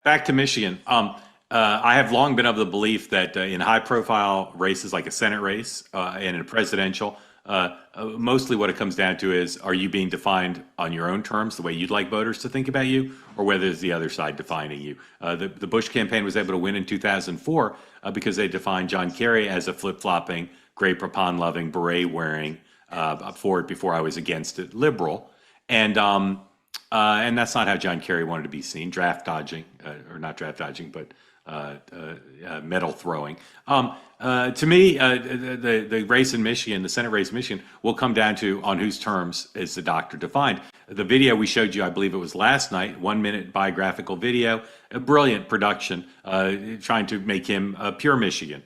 Back to Michigan. I have long been of the belief that in high-profile races like a Senate race and in a presidential, mostly what it comes down to is, are you being defined on your own terms, the way you'd like voters to think about you, or whether it's the other side defining you? The Bush campaign was able to win in 2004 because they defined John Kerry as a flip-flopping, Grey Poupon-loving, beret-wearing, for it before I was against it, liberal. And that's not how John Kerry wanted to be seen, draft dodging, or not draft dodging, but medal throwing. To me, the race in Michigan, the Senate race in Michigan, will come down to on whose terms is the doctor defined. The video we showed you, I believe it was last night, 1 minute biographical video, a brilliant production, trying to make him pure Michigan.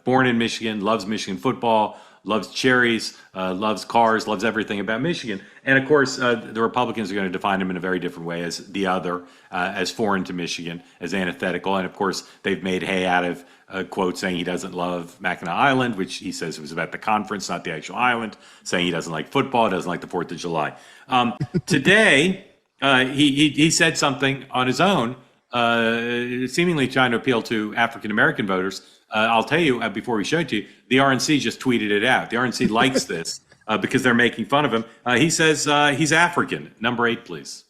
Born in Michigan, loves Michigan football, loves cherries, loves cars, loves everything about Michigan. And of course, the Republicans are going to define him in a very different way as the other, as foreign to Michigan, as antithetical. And of course, they've made hay out of a quote saying he doesn't love Mackinac Island, which he says was about the conference, not the actual island, saying he doesn't like football, doesn't like the 4th of July. Today, he said something on his own, seemingly trying to appeal to African-American voters. I'll tell you, before we show it to you, the RNC just tweeted it out. The RNC likes this because they're making fun of him. He says he's African. Number 8, please.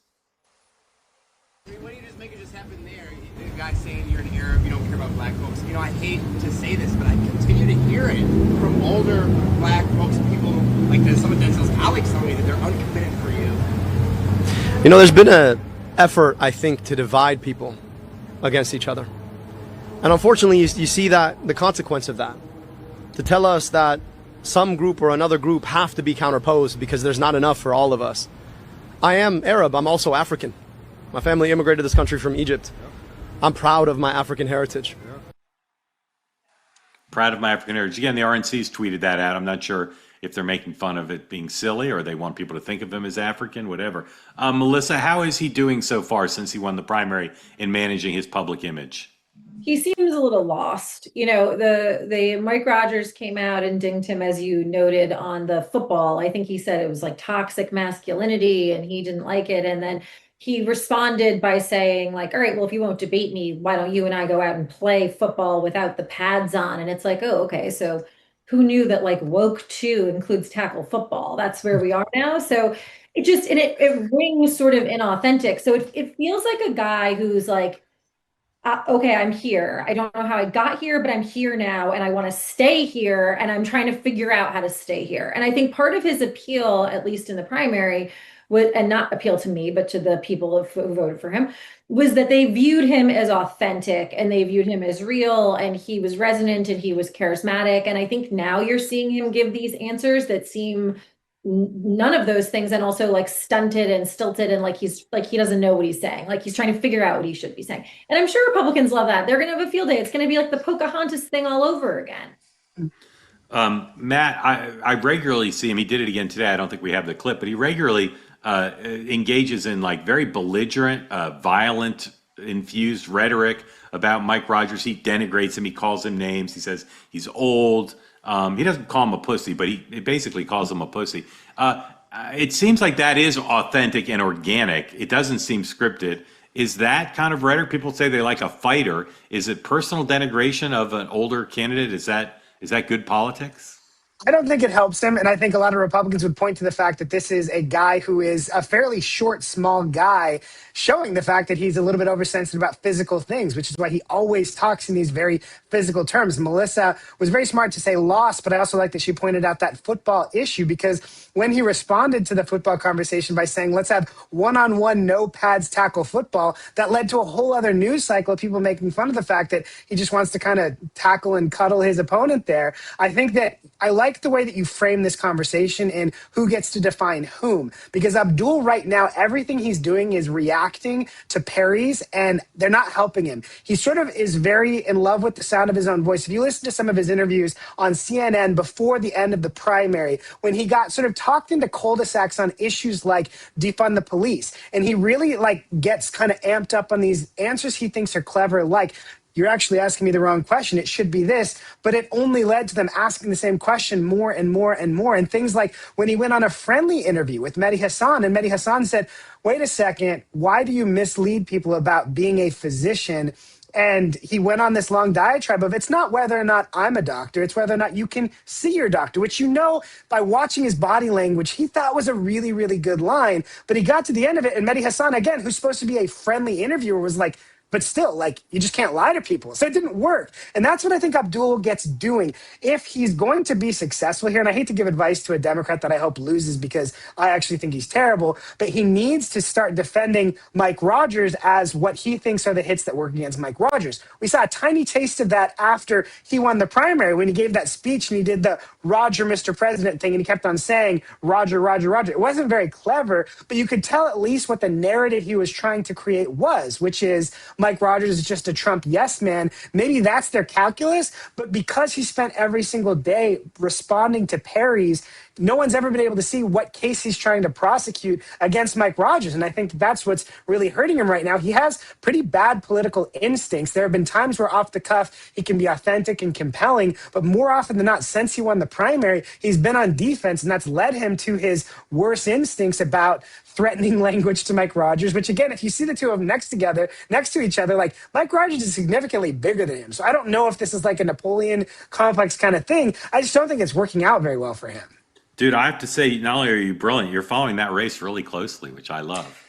I mean, why don't you just make it just happen there? The guy saying you're an Arab, you don't care about black folks. You know, I hate to say this, but I continue to hear it from older black folks, people like some of Denzel's colleagues telling me that they're uncommitted for you. You know, there's been an effort, I think, to divide people against each other. And unfortunately, you see that the consequence of that, to tell us that some group or another group have to be counterposed because there's not enough for all of us. I am Arab. I'm also African. My family immigrated to this country from Egypt. I'm proud of my African heritage. Proud of my African heritage. Again, the RNC's tweeted that out. I'm not sure if they're making fun of it being silly or they want people to think of him as African, whatever. Melissa, how is he doing so far since he won the primary in managing his public image? He seems a little lost. You know, the Mike Rogers came out and dinged him, as you noted, on the football. I think he said it was like toxic masculinity and he didn't like it. And then he responded by saying, like, all right, well, if you won't debate me, why don't you and I go out and play football without the pads on? And it's like, oh, okay, so who knew that like woke 2 includes tackle football? That's where we are now. So it rings sort of inauthentic. So it feels like a guy who's like, okay, I'm here. I don't know how I got here, but I'm here now and I want to stay here and I'm trying to figure out how to stay here. And I think part of his appeal, at least in the primary, and not appeal to me, but to the people who voted for him, was that they viewed him as authentic and they viewed him as real and he was resonant and he was charismatic. And I think now you're seeing him give these answers that seem none of those things and also like stunted and stilted and like he's like he doesn't know what he's saying, like he's trying to figure out what he should be saying. And I'm sure Republicans love that. They're going to have a field day. It's going to be like the Pocahontas thing all over again. Matt, I regularly see him. He did it again today. I don't think we have the clip, but he regularly engages in like very belligerent, violent, infused rhetoric about Mike Rogers. He denigrates him. He calls him names. He says he's old. He doesn't call him a pussy, but he basically calls him a pussy. It seems like that is authentic and organic. It doesn't seem scripted. Is that kind of rhetoric? People say they like a fighter. Is it personal denigration of an older candidate? Is that good politics? I don't think it helps him. And I think a lot of Republicans would point to the fact that this is a guy who is a fairly short, small guy, showing the fact that he's a little bit oversensitive about physical things, which is why he always talks in these very physical terms. Melissa was very smart to say lost, but I also like that she pointed out that football issue, because when he responded to the football conversation by saying, let's have one-on-one, no pads tackle football, that led to a whole other news cycle of people making fun of the fact that he just wants to kind of tackle and cuddle his opponent there. I think that I like the way that you frame this conversation and who gets to define whom, because Abdul right now, everything he's doing is reacting to parries and they're not helping him. He sort of is very in love with the sound of his own voice. If you listen to some of his interviews on CNN before the end of the primary, when he got sort of talked into cul-de-sacs on issues like defund the police, and he really like gets kind of amped up on these answers he thinks are clever, like you're actually asking me the wrong question. It should be this. But it only led to them asking the same question more and more and more. And things like when he went on a friendly interview with Mehdi Hassan, and Mehdi Hassan said, wait a second, why do you mislead people about being a physician? And he went on this long diatribe of it's not whether or not I'm a doctor, it's whether or not you can see your doctor, which by watching his body language, he thought was a really, really good line. But he got to the end of it, and Mehdi Hassan, again, who's supposed to be a friendly interviewer, was like, but still, like, you just can't lie to people. So it didn't work. And that's what I think Abdul gets doing. If he's going to be successful here, and I hate to give advice to a Democrat that I hope loses because I actually think he's terrible, but he needs to start defending Mike Rogers as what he thinks are the hits that work against Mike Rogers. We saw a tiny taste of that after he won the primary when he gave that speech and he did the Roger, Mr. President thing, and he kept on saying, Roger, Roger, Roger. It wasn't very clever, but you could tell at least what the narrative he was trying to create was, which is Mike Rogers is just a Trump yes man. Maybe that's their calculus, but because he spent every single day responding to parries, no one's ever been able to see what case he's trying to prosecute against Mike Rogers. And I think that's what's really hurting him right now. He has pretty bad political instincts. There have been times where off the cuff, he can be authentic and compelling, but more often than not, since he won the primary, he's been on defense, and that's led him to his worst instincts about threatening language to Mike Rogers, which again, if you see the two of them next to each other, like Mike Rogers is significantly bigger than him. So I don't know if this is like a Napoleon complex kind of thing. I just don't think it's working out very well for him. Dude, I have to say, not only are you brilliant, you're following that race really closely, which I love.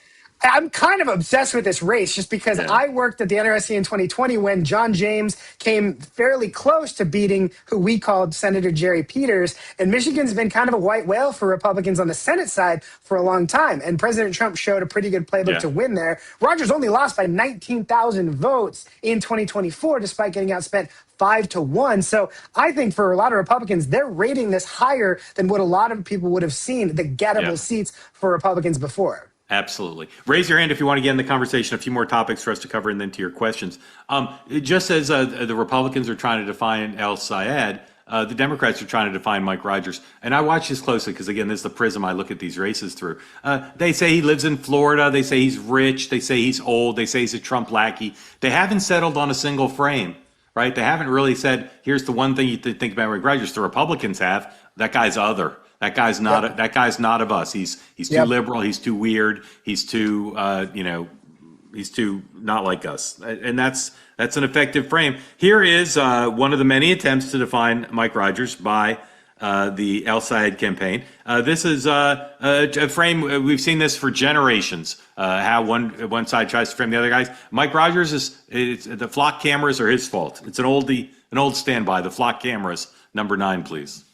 I'm kind of obsessed with this race just because I worked at the NRSC in 2020 when John James came fairly close to beating who we called Senator Jerry Peters. And Michigan's been kind of a white whale for Republicans on the Senate side for a long time. And President Trump showed a pretty good playbook to win there. Rogers only lost by 19,000 votes in 2024, despite getting outspent 5-1. So I think for a lot of Republicans, they're rating this higher than what a lot of people would have seen the gettable seats for Republicans before. Absolutely. Raise your hand if you want to get in the conversation. A few more topics for us to cover and then to your questions. Just as the Republicans are trying to define El Sayed, the Democrats are trying to define Mike Rogers. And I watch this closely because, again, this is the prism I look at these races through. They say he lives in Florida. They say he's rich. They say he's old. They say he's a Trump lackey. They haven't settled on a single frame, right? They haven't really said, here's the one thing you think about Mike Rogers. The Republicans have. That guy's other. That guy's not. That guy's not of us. He's too liberal. He's too weird. He's too he's too not like us. And that's an effective frame. Here is one of the many attempts to define Mike Rogers by the El Sayed campaign. This is a frame. We've seen this for generations. How one side tries to frame the other guys. Mike Rogers the flock cameras are his fault. It's an old standby. The flock cameras. Number 9, please.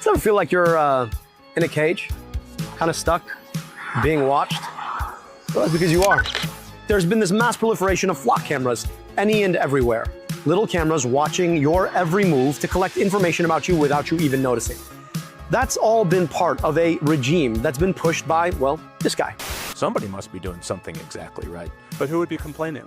Does it ever feel like you're in a cage, kind of stuck, being watched? Well, that's because you are. There's been this mass proliferation of flock cameras, any and everywhere. Little cameras watching your every move to collect information about you without you even noticing. That's all been part of a regime that's been pushed by, well, this guy. Somebody must be doing something exactly right. But who would be complaining?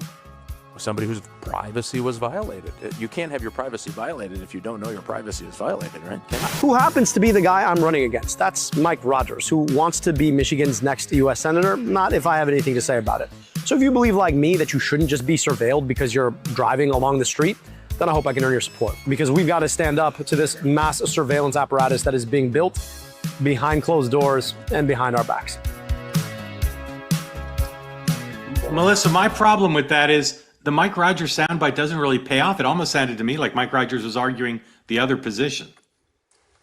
Somebody whose privacy was violated. You can't have your privacy violated if you don't know your privacy is violated, right? Who happens to be the guy I'm running against? That's Mike Rogers, who wants to be Michigan's next U.S. Senator, not if I have anything to say about it. So if you believe like me that you shouldn't just be surveilled because you're driving along the street, then I hope I can earn your support. Because we've got to stand up to this mass surveillance apparatus that is being built behind closed doors and behind our backs. Melissa, my problem with that is the Mike Rogers soundbite doesn't really pay off. It almost sounded to me like Mike Rogers was arguing the other position.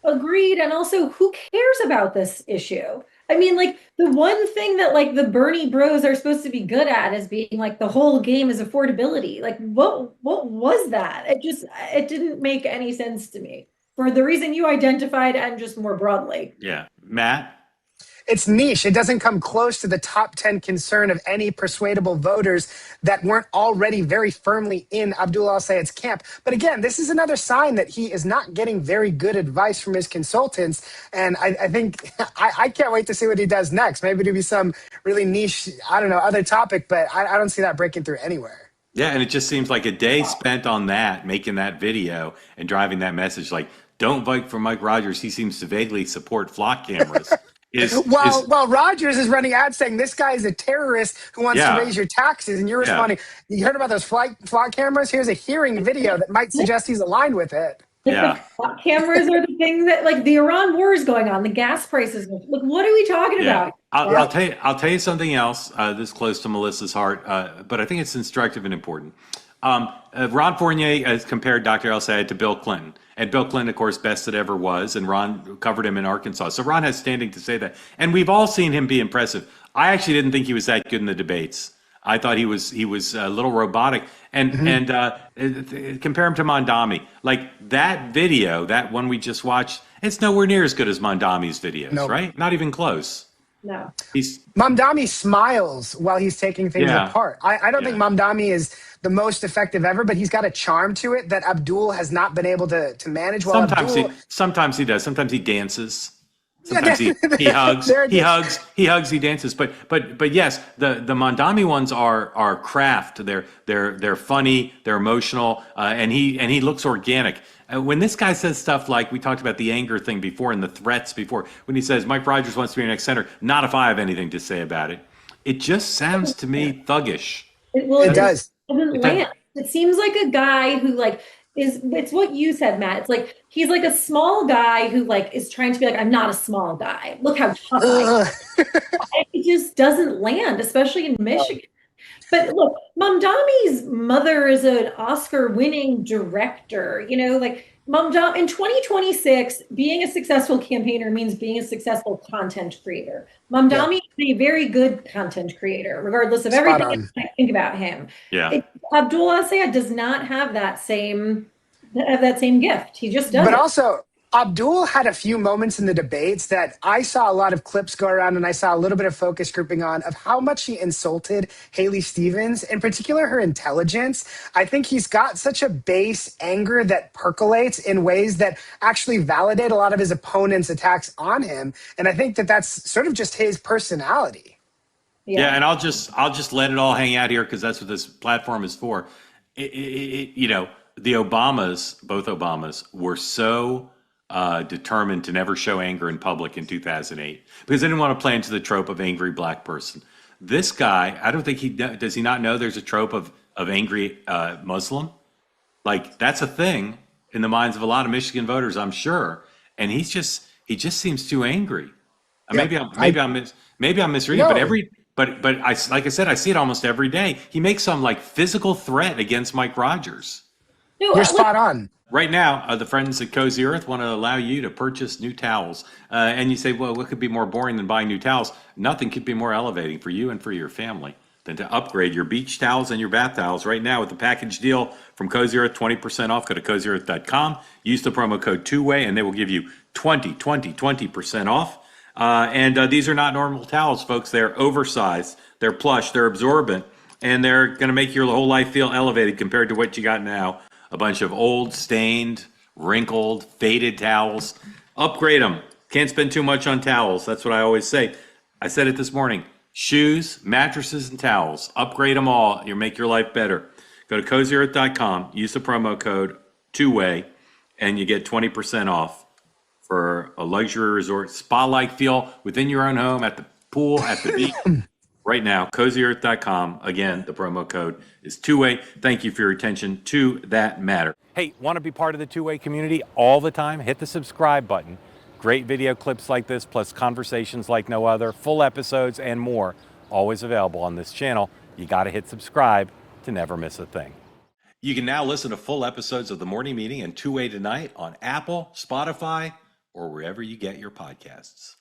Agreed. And also, who cares about this issue? I mean, like, the one thing that like the Bernie bros are supposed to be good at is being like the whole game is affordability. Like, what was that? It didn't make any sense to me for the reason you identified and just more broadly. Yeah. Matt? It's niche. It doesn't come close to the top 10 concern of any persuadable voters that weren't already very firmly in Abdul al-Sayed's camp. But again, this is another sign that he is not getting very good advice from his consultants. And I think I can't wait to see what he does next. Maybe it'll be some really niche, I don't know, other topic, but I don't see that breaking through anywhere. Yeah, and it just seems like a day spent on that, making that video and driving that message like, don't vote for Mike Rogers. He seems to vaguely support flock cameras. While Rogers is running ads saying this guy is a terrorist who wants to raise your taxes, and you're responding, you heard about those flock cameras? Here's a hearing video that might suggest he's aligned with it. The flock cameras are the thing that, like, the Iran war is going on, the gas prices. Like, what are we talking about? I'll tell you something else. This close to Melissa's heart, but I think it's instructive and important. Ron Fournier has compared Dr. El-Sayed to Bill Clinton. And Bill Clinton, of course, best it ever was. And Ron covered him in Arkansas. So Ron has standing to say that. And we've all seen him be impressive. I actually didn't think he was that good in the debates. I thought he was a little robotic. And compare him to Mondami. Like that video, that one we just watched, it's nowhere near as good as Mondami's videos, right? Not even close. No. Mamdani smiles while he's taking things apart. I don't think Mamdani is the most effective ever, but he's got a charm to it that Abdul has not been able to manage. Sometimes he does. Sometimes he dances. Sometimes he hugs. He hugs. He dances. But yes, the Mondami ones are craft. They're funny. They're emotional. And he looks organic. When this guy says stuff like, we talked about the anger thing before and the threats before, when he says Mike Rogers wants to be your next center, not if I have anything to say about it. It just sounds to me thuggish. It does. Doesn't land. It seems like a guy who it's what you said, Matt. It's like he's like a small guy who is trying to be like, I'm not a small guy. Look how tough I am. It just doesn't land, especially in Michigan. But look, Mamdami's mother is an Oscar-winning director. Mamdami in 2026, being a successful campaigner means being a successful content creator. Mamdami is a very good content creator, regardless of everything I think about him. Abdul El-Sayed does not have that same gift. He just doesn't. But also, Abdul had a few moments in the debates that I saw a lot of clips go around, and I saw a little bit of focus grouping on of how much he insulted Haley Stevens, in particular her intelligence. I think he's got such a base anger that percolates in ways that actually validate a lot of his opponents' attacks on him. And I think that that's sort of just his personality. Yeah, and I'll just let it all hang out here because that's what this platform is for. The Obamas, both Obamas, were so determined to never show anger in public in 2008 because they didn't want to play into the trope of angry black person. This guy, I don't think does he not know there's a trope of angry Muslim? Like that's a thing in the minds of a lot of Michigan voters, I'm sure. And he just seems too angry. Maybe I'm misreading, but like I said, I see it almost every day. He makes some physical threat against Mike Rogers. No, you're spot on. Right now, the friends at Cozy Earth want to allow you to purchase new towels. And you say, well, what could be more boring than buying new towels? Nothing could be more elevating for you and for your family than to upgrade your beach towels and your bath towels right now with the package deal from Cozy Earth, 20% off. Go to CozyEarth.com. Use the promo code TWOWAY, and they will give you 20% off. And these are not normal towels, folks. They're oversized, they're plush, they're absorbent, and they're going to make your whole life feel elevated compared to what you got now. A bunch of old, stained, wrinkled, faded towels. Upgrade them. Can't spend too much on towels. That's what I always say. I said it this morning. Shoes, mattresses, and towels. Upgrade them all. You'll make your life better. Go to CozyEarth.com. Use the promo code TWOWAY, and you get 20% off for a luxury resort spa-like feel within your own home, at the pool, at the beach. Right now, CozyEarth.com. Again, the promo code is TWOWAY. Thank you for your attention to that matter. Hey, want to be part of the Two-Way community all the time? Hit the subscribe button. Great video clips like this, plus conversations like no other, full episodes, and more, always available on this channel. You got to hit subscribe to never miss a thing. You can now listen to full episodes of The Morning Meeting and Two-Way Tonight on Apple, Spotify, or wherever you get your podcasts.